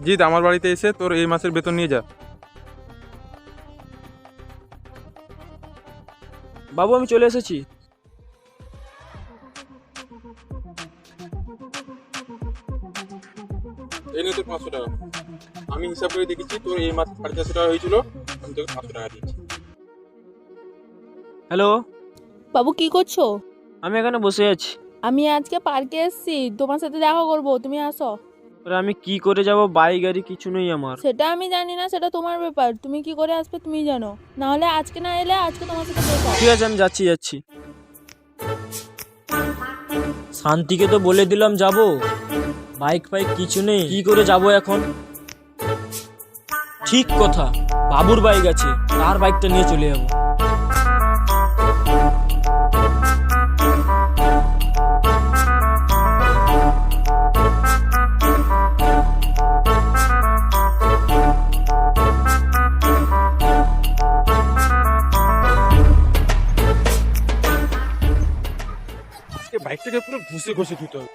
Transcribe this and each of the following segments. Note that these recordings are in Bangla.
জিৎ আমার বাড়িতে এসে তোর এই মাসের বেতন নিয়ে যা। বাবু আমি চলে এসেছি। এই নিয়ে তোর 500 টাকা। আমি হিসাব করে দেখেছি তোর এই মাসে 450 টাকা হয়েছিল, আমি তোকে 500 টাকা দিয়েছি। হ্যালো, বাবু কি করছো? আমি এখানে বসে আছি। আমি আজকে পার্কে এসেছি, তোমার সাথে দেখা করবো, তুমি আসো। আরে আমি কি করে যাব, বাইক গাড়ি কিছু নেই আমার। সেটা আমি জানি না, সেটা তোমার ব্যাপার, তুমি কি করে আসবে তুমি জানো। না হলে আজকে না এলে আজকে তোমার সাথে দেখা। ঠিক আছে আমি যাচ্ছি। শান্তিকে তো বলে দিলাম যাব, বাইক ফাইক কিছু নেই, কি করে যাব এখন? ঠিক কথা, বাবুর বাইক আছে, তার বাইকটা নিয়ে চলে যাবো। আজকে বাইকটাকে পুরো ঘষে ধুতে হবে।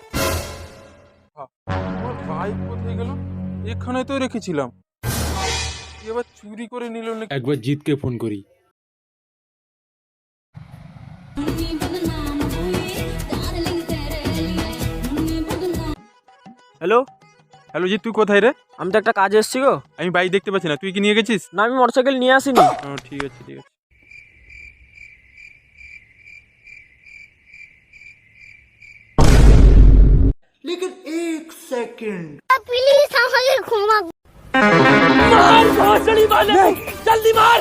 আমার বাইক কোথায় গেল? এখানে তো রেখেছিলাম, এবার চুরি করে নিল নাকি? একবার জিতকে ফোন করি। হ্যালো হ্যালো জিৎ, তুই কোথায় রে? আমি তো একটা কাজে এসেছি গো। আমি বাইক দেখতে পাচ্ছি না, তুই কি নিয়ে গেছিস? না আমি মোটরসাইকেল নিয়ে আসিনি। ও ঠিক আছে। लेकिन एक सेकंड प्लीज আমাকে ক্ষমা জলদি মার!